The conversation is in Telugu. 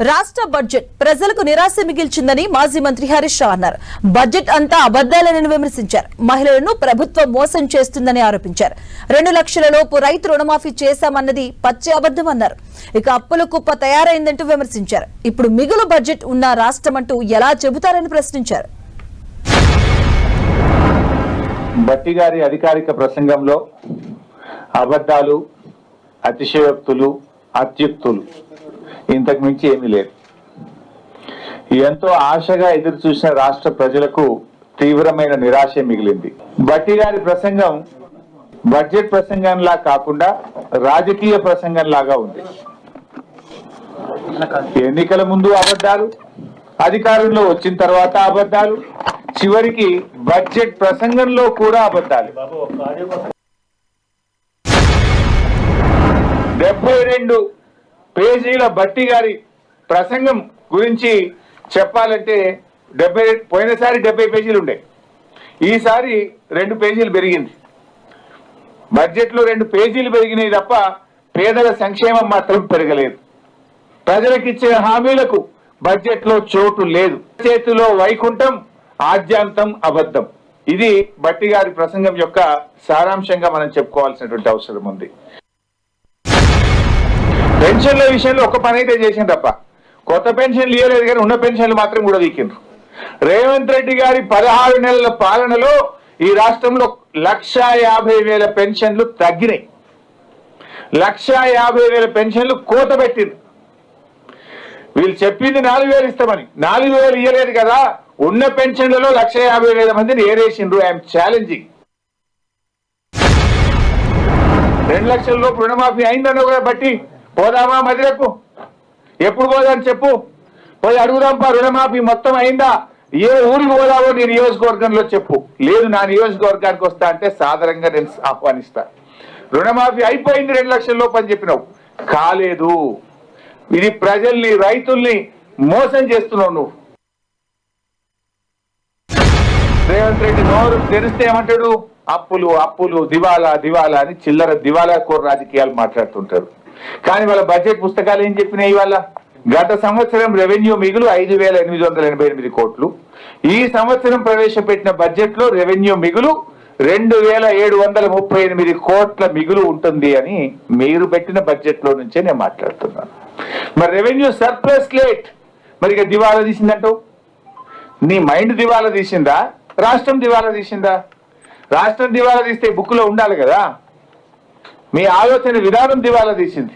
రాష్ట్ర బడ్జెట్ ప్రజలకు నిరాశ మిగిల్చిందని మాజీ మంత్రి హరీష్ రావు అన్నారు. బడ్జెట్ అంతా అబద్దాలేనని విమర్శించారు. మహిళలను ప్రభుత్వం మోసం చేస్తుందని ఆరోపించారు. 2 లక్షల లోపు రైతు రుణమాఫీ చేశామన్నది పచ్చి అబద్దం అన్నారు. ఇక అప్పుల కుప్ప తయారైందంటూ విమర్శించారు. ఇప్పుడు మిగులు బడ్జెట్ ఉన్న రాష్ట్రం అంటూ ఎలా చెబుతారని ప్రశ్నించారు. బట్టి గారి అధికారిక ప్రసంగంలో అబద్ధాలు, అతిశయోక్తులు, అత్యుక్తులు ఇంతకు మించి ఏమీ లేదు. ఎంతో ఆశగా ఎదురు చూసిన రాష్ట్ర ప్రజలకు తీవ్రమైన నిరాశ మిగిలింది. బట్టి గారి ప్రసంగం బడ్జెట్ ప్రసంగంలా కాకుండా రాజకీయ ప్రసంగంలాగా ఉంది. ఎన్నికల ముందు అబద్ధాలు, అధికారంలో వచ్చిన తర్వాత అబద్ధాలు, చివరికి బడ్జెట్ ప్రసంగంలో కూడా అబద్ధాలు. 72 పేజీల బట్టి గారి ప్రసంగం గురించి చెప్పాలంటే పోయినసారి 70 పేజీలు ఉండే, ఈసారి 2 పేజీలు పెరిగింది. బడ్జెట్ లో 2 పేజీలు పెరిగినాయి తప్ప పేదల సంక్షేమం మాత్రం పెరగలేదు. ప్రజలకు ఇచ్చే హామీలకు బడ్జెట్ లో చోటు లేదు. చేతిలో వైకుంఠం, ఆద్యాంతం అబద్ధం. ఇది బట్టి గారి ప్రసంగం యొక్క సారాంశంగా మనం చెప్పుకోవాల్సినటువంటి అవసరం ఉంది. పెన్షన్ల విషయంలో ఒక పని అయితే చేసింది తప్ప కొత్త పెన్షన్లు ఇవ్వలేదు, కానీ ఉన్న పెన్షన్లు మాత్రం కూడా వీకిండ్రు. రేవంత్ రెడ్డి గారి 16 నెలల పాలనలో ఈ రాష్ట్రంలో 1,50,000 పెన్షన్లు తగ్గినాయి. 1,50,000 పెన్షన్లు కోత పెట్టింది. వీళ్ళు చెప్పింది 4,000 ఇస్తామని, 4,000 ఇవ్వలేదు కదా. ఉన్న పెన్షన్లలో 1,50,000 మందిని ఏరేసిండ్రు. I'm challenging. 2 లక్షల లోపు రుణమాఫీ అయిందన్న కూడా బట్టి పోదామా మధ్యకు? ఎప్పుడు పోదాని చెప్పు, పోయి అడుగుదాంపా. రుణమాఫీ మొత్తం అయిందా? ఏ ఊరికి పోదావో నీ నియోజకవర్గంలో చెప్పు. లేదు నా నియోజకవర్గానికి వస్తా అంటే సాధారణంగా నేను ఆహ్వానిస్తా. రుణమాఫీ అయిపోయింది 2 లక్షల లోపు అని చెప్పినావు, కాలేదు. ఇది ప్రజల్ని, రైతుల్ని మోసం చేస్తున్నావు నువ్వు. రేవంత్ రెడ్డి నోరు తెరిస్తే ఏమంటాడు? అప్పులు అప్పులు, దివాలా దివాలా అని చిల్లర దివాలా కోర రాజకీయాలు మాట్లాడుతుంటారు. కానీ వాళ్ళ బడ్జెట్ పుస్తకాలు ఏం చెప్పినాయి? వాళ్ళ గత సంవత్సరం రెవెన్యూ మిగులు 5,888 కోట్లు. ఈ సంవత్సరం ప్రవేశపెట్టిన బడ్జెట్ లో రెవెన్యూ మిగులు 2,738 కోట్ల మిగులు ఉంటుంది అని మీరు పెట్టిన బడ్జెట్ లో నుంచే నేను మాట్లాడుతున్నాను. మరి రెవెన్యూ సర్ప్లస్ లేట్, మరి ఇక దివాలా తీసిందంటావు. నీ మైండ్ దివాలా తీసిందా, రాష్ట్రం దివాలా తీసిందా? రాష్ట్రం దివాలా తీస్తే బుక్ లో ఉండాలి కదా. మీ ఆలోచన విధానం దివాలా తీసింది.